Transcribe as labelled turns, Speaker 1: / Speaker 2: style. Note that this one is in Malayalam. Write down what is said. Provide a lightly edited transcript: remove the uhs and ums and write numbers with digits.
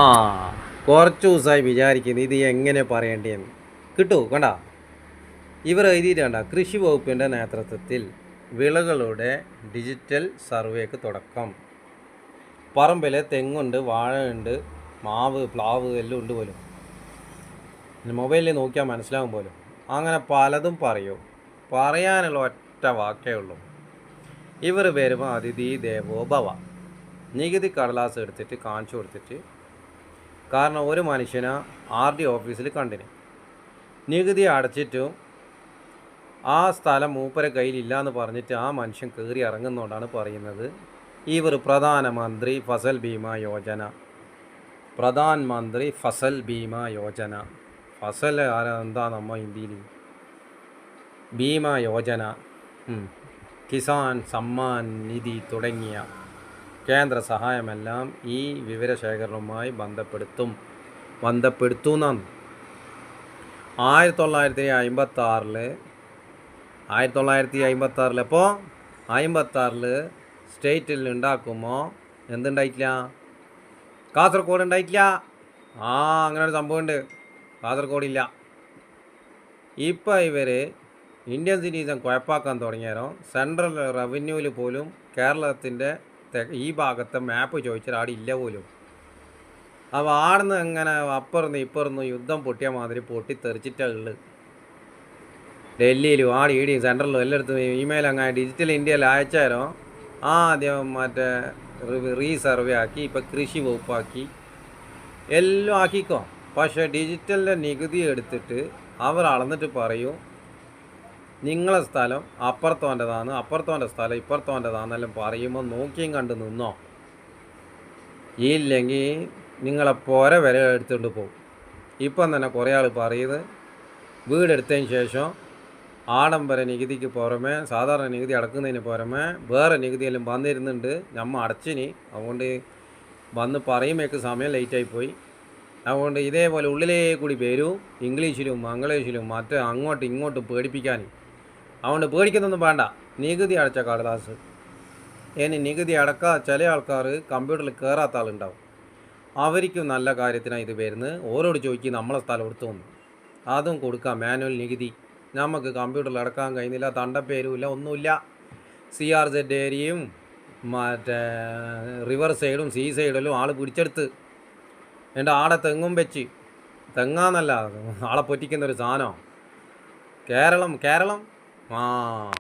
Speaker 1: ആ കുറച്ച് ദിവസമായി വിചാരിക്കുന്നത് ഇത് എങ്ങനെ പറയേണ്ടതെന്ന് കിട്ടൂ കണ്ട ഇവർ എഴുതിയിട്ട് കണ്ട കൃഷി വകുപ്പിൻ്റെ നേതൃത്വത്തിൽ വിളകളുടെ ഡിജിറ്റൽ സർവേക്ക് തുടക്കം. പറമ്പിലെ തെങ്ങുണ്ട്, വാഴയുണ്ട്, മാവ്, പ്ലാവ് എല്ലാം ഉണ്ട് പോലും. മൊബൈലിൽ നോക്കിയാൽ മനസ്സിലാവും പോലും. അങ്ങനെ പലതും പറയും. പറയാനുള്ള ഒറ്റ വാക്കേ ഉള്ളൂ. ഇവർ വരുമ്പോൾ അതിഥി ദേവോ ഭവ. നികുതി കടലാസ് എടുത്തിട്ട് കാണിച്ചു കൊടുത്തിട്ട്, കാരണം ഒരു മനുഷ്യനെ RD ഓഫീസിൽ കണ്ടിന്, നികുതി അടച്ചിട്ടും ആ സ്ഥലം മൂപ്പരെ കയ്യിലില്ല എന്ന് പറഞ്ഞിട്ട് ആ മനുഷ്യൻ കയറി ഇറങ്ങുന്നതുകൊണ്ടാണ് പറയുന്നത് ഇവർ പ്രധാനമന്ത്രി ഫസൽ ബീമ യോജന. പ്രധാനമന്ത്രി ഫസൽ ബീമ യോജന. ഫസൽ എന്താ നമ്മ ഹിന്ദിയിൽ ഭീമ യോജന, കിസാൻ സമ്മാൻ നിധി തുടങ്ങിയ കേന്ദ്ര സഹായമെല്ലാം ഈ വിവരശേഖരണവുമായി ബന്ധപ്പെടുത്തുന്നാണ്. 1956 അപ്പോൾ 56 സ്റ്റേറ്റിൽ ഉണ്ടാക്കുമ്പോൾ എന്തുണ്ടായിട്ടില്ല? കാസർഗോഡ് ഉണ്ടായിട്ടില്ല. അങ്ങനെ ഒരു സംഭവമുണ്ട്. കാസർഗോഡില്ല. ഇപ്പോൾ ഇവർ ഇന്ത്യൻ സിറ്റിസൺ കുഴപ്പാക്കാൻ തുടങ്ങിയാലോ സെൻട്രൽ റവന്യൂവിൽ പോലും കേരളത്തിൻ്റെ ഈ ഭാഗത്തെ മാപ്പ് ചോദിച്ചാൽ ആടെ ഇല്ല പോലും. അപ്പോൾ ആടുന്ന് എങ്ങനെ ഇപ്പുറന്ന് യുദ്ധം പൊട്ടിയ മാതിരി പൊട്ടിത്തെറിച്ചിട്ടുള്ളത്. ഡൽഹിയിലും ഈടിയും സെൻട്രലിലും എല്ലായിടത്തും ഇമെയിൽ അങ്ങനെ ഡിജിറ്റൽ ഇന്ത്യയിൽ അയച്ചാലോ ആദ്യം മറ്റേ റീസർവേ ആക്കി, ഇപ്പം കൃഷി വകുപ്പാക്കി, എല്ലാം ആക്കിക്കോ. പക്ഷേ ഡിജിറ്റലിൻ്റെ നികുതി എടുത്തിട്ട് അവർ അളന്നിട്ട് പറയും നിങ്ങളെ സ്ഥലം അപ്പുറത്തോൻ്റെ സ്ഥലം ഇപ്പുറത്തോൻ്റെതാണെന്നെല്ലാം പറയുമ്പോൾ നോക്കിയും കണ്ട് നിന്നോ. ഇല്ലെങ്കിൽ നിങ്ങളെ പോര വരെ എടുത്തുകൊണ്ട് പോകും. ഇപ്പം തന്നെ കുറേ ആൾ പറയുന്നത് വീടെടുത്തതിന് ശേഷം ആഡംബര നികുതിക്ക് പുറമെ സാധാരണ നികുതി അടക്കുന്നതിന് പുറമെ വേറെ നികുതിയെല്ലാം വന്നിരുന്നുണ്ട്, നമ്മൾ അടച്ചിനി. അതുകൊണ്ട് വന്ന് പറയുമ്പോഴേക്ക് സമയം ലേറ്റായിപ്പോയി. അതുകൊണ്ട് ഇതേപോലെ ഉള്ളിലേ കൂടി വരും, ഇംഗ്ലീഷിലും മംഗ്ലീഷിലും മറ്റേ അങ്ങോട്ടും ഇങ്ങോട്ടും പേടിപ്പിക്കാൻ. അതുകൊണ്ട് പേടിക്കുന്നൊന്നും വേണ്ട. നികുതി അടച്ച കടലാസ്. ഇനി നികുതി അടക്കാൻ ചില ആൾക്കാർ കമ്പ്യൂട്ടറിൽ കയറാത്ത ആളുണ്ടാവും. അവർക്കും നല്ല കാര്യത്തിനാണ് ഇത് വരുന്നത്. ഓരോട് ചോദിക്കും നമ്മളെ സ്ഥലം എടുത്തു വന്നു, അതും കൊടുക്കാം. മാനുവൽ നികുതി നമുക്ക് കമ്പ്യൂട്ടറിൽ അടക്കാൻ കഴിയുന്നില്ല, തണ്ടപ്പേരുമില്ല, ഒന്നുമില്ല. CRZ ഏരിയയും മറ്റേ റിവർ സൈഡും സീ സൈഡിലും ആൾ പിടിച്ചെടുത്ത് എൻ്റെ ആടെ തെങ്ങും വെച്ച്, തെങ്ങാന്നല്ല ആളെ പൊറ്റിക്കുന്നൊരു സാധനം. കേരളം